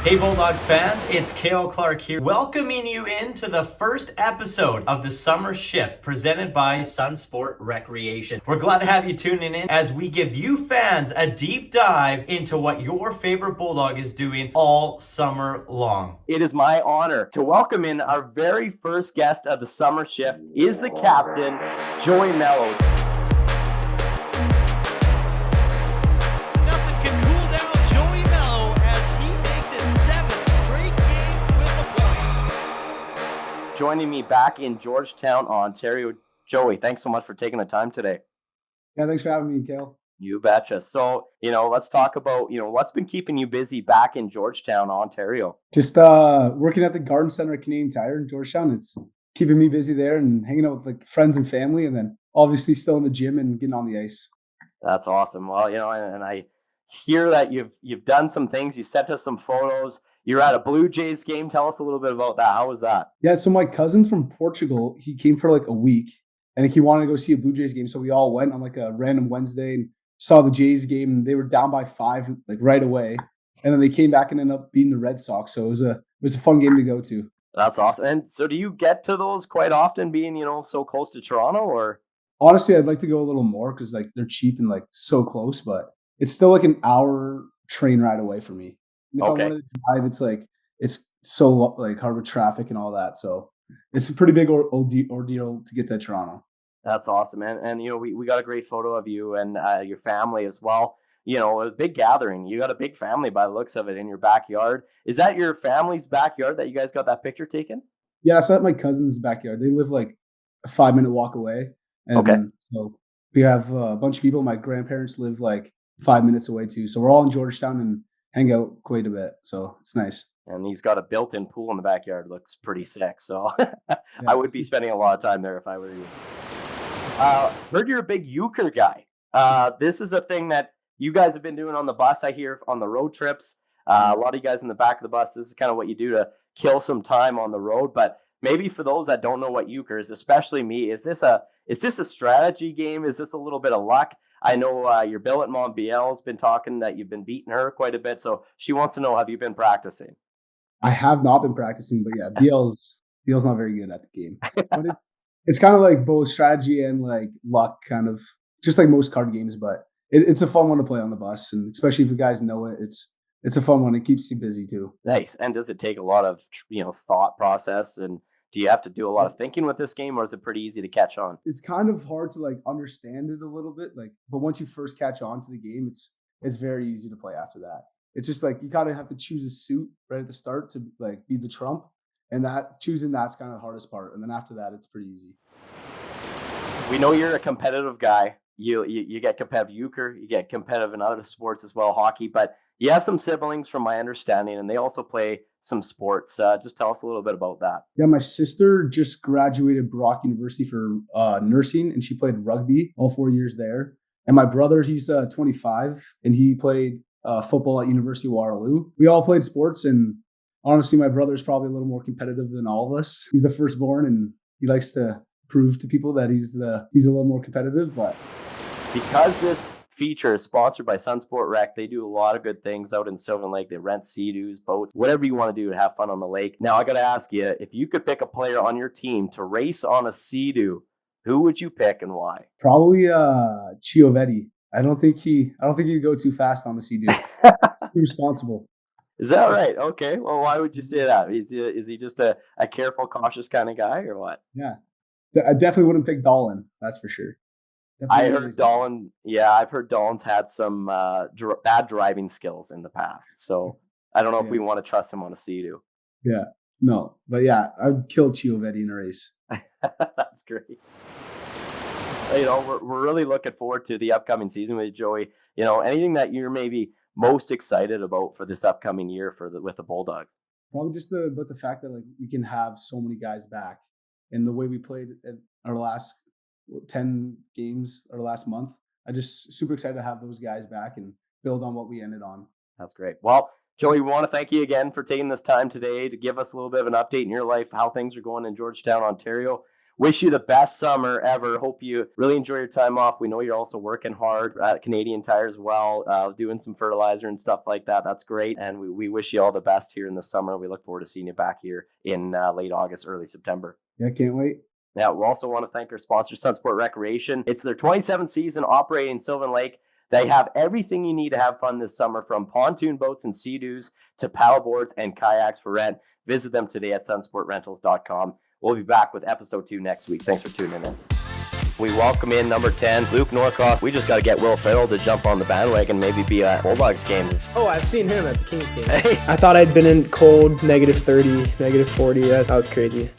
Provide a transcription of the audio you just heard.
Hey Bulldogs fans, it's Kael Clark here, welcoming you into the first episode of the Summer Shift presented by Sunsport Recreation. We're glad to have you tuning in as we give you fans a deep dive into what your favorite Bulldog is doing all summer long. It is my honor to welcome in our very first guest of the Summer Shift is the captain, Joey Melo. Joining me back in Georgetown, Ontario. Joey, thanks so much for taking the time today. Yeah, thanks for having me, Kael. You betcha. So, let's talk about, what's been keeping you busy back in Georgetown, Ontario. Just working at the Garden Center at Canadian Tire in Georgetown. It's keeping me busy there and hanging out with like friends and family, and then obviously still in the gym and getting on the ice. That's awesome. Well, and I hear that you've done some things. You sent us some photos. You're at a Blue Jays game. Tell us a little bit about that. How was that? Yeah, so my cousin's from Portugal. He came for like a week, and he wanted to go see a Blue Jays game. So we all went on like a random Wednesday and saw the Jays game. And they were down by 5 like right away, and then they came back and ended up beating the Red Sox. So it was a fun game to go to. That's awesome. And so do you get to those quite often being, so close to Toronto or? Honestly, I'd like to go a little more because like they're cheap and like so close, but it's still like an hour train ride away from me. And if I wanted to drive, it's so like hard with traffic and all that. So it's a pretty big ordeal to get to Toronto. That's awesome, man. And we got a great photo of you and your family as well. A big gathering. You got a big family by the looks of it in your backyard. Is that your family's backyard that you guys got that picture taken? Yeah, so at my cousin's backyard. They live like a 5-minute walk away. And so we have a bunch of people. My grandparents live like 5 minutes away too. So we're all in Georgetown and hang out quite a bit. So it's nice. And he's got a built-in pool in the backyard. Looks pretty sick. So I would be spending a lot of time there if I were you. Heard you're a big Euchre guy. This is a thing that you guys have been doing on the bus, I hear, on the road trips. A lot of you guys in the back of the bus, this is kind of what you do to kill some time on the road. But maybe for those that don't know what Euchre is, especially me, is this a strategy game? Is this a little bit of luck? I know your billet mom, BL, has been talking that you've been beating her quite a bit. So she wants to know, have you been practicing? I have not been practicing, but yeah, BL's not very good at the game. But it's kind of like both strategy and like luck, kind of just like most card games. But it's a fun one to play on the bus, and especially if you guys know it, it's a fun one. It keeps you busy too. Nice. And does it take a lot of thought process, and do you have to do a lot of thinking with this game, or is it pretty easy to catch on? It's kind of hard to like understand it a little bit, like, but once you first catch on to the game, it's very easy to play after that. It's just like you kind of have to choose a suit right at the start to like be the trump, and that's kind of the hardest part. And then after that, it's pretty easy. We know you're a competitive guy. You get competitive euchre, you get competitive in other sports as well, hockey, but you have some siblings from my understanding, and they also play some sports. Just tell us a little bit about that. Yeah, my sister just graduated Brock University for nursing, and she played rugby all 4 years there. And my brother, he's 25, and he played football at University of Waterloo. We all played sports, and honestly, my brother's probably a little more competitive than all of us. He's the firstborn, and he likes to prove to people that he's a little more competitive. But because this feature is sponsored by Sunsport Rec, they do a lot of good things out in Sylvan Lake. They rent Sea-Doos, boats, whatever you want to do to have fun on the lake. Now, I got to ask you, if you could pick a player on your team to race on a Sea-Doo, who would you pick and why? Probably Chiovetti. I don't think he'd go too fast on the Sea-Doo. Irresponsible. Is that right? Okay. Well, why would you say that? Is he just a careful, cautious kind of guy, or what? Yeah. I definitely wouldn't pick Dolan. That's for sure. I heard Dolan. Yeah, I've heard Dolan's had some bad driving skills in the past. So I don't know if we want to trust him on a Sea-Doo. Yeah. No. But yeah, I'd kill Chiovetti in a race. That's great. We're really looking forward to the upcoming season with Joey. Anything that you're maybe most excited about for this upcoming year with the Bulldogs? Probably just the fact that like we can have so many guys back, and the way we played at our last 10 games or last month. I just super excited to have those guys back and build on what we ended on. That's great. Well, Joey, we want to thank you again for taking this time today to give us a little bit of an update in your life, how things are going in Georgetown, Ontario. wish you the best summer ever. Hope you really enjoy your time off. We know you're also working hard at Canadian Tire as well, doing some fertilizer and stuff like that. That's great. And we wish you all the best here in the summer. We look forward to seeing you back here in late August, early September. Yeah, can't wait. Now, we also want to thank our sponsor, Sunsport Recreation. It's their 27th season operating in Sylvan Lake. They have everything you need to have fun this summer, from pontoon boats and sea-doos to paddle boards and kayaks for rent. Visit them today at sunsportrentals.com. We'll be back with episode 2 next week. Thanks for tuning in. We welcome in number 10, Luke Norcross. We just got to get Will Farrell to jump on the bandwagon, maybe be at Bulldogs games. Oh, I've seen him at the Kings game. Hey. I thought I'd been in cold, -30, -40. That was crazy.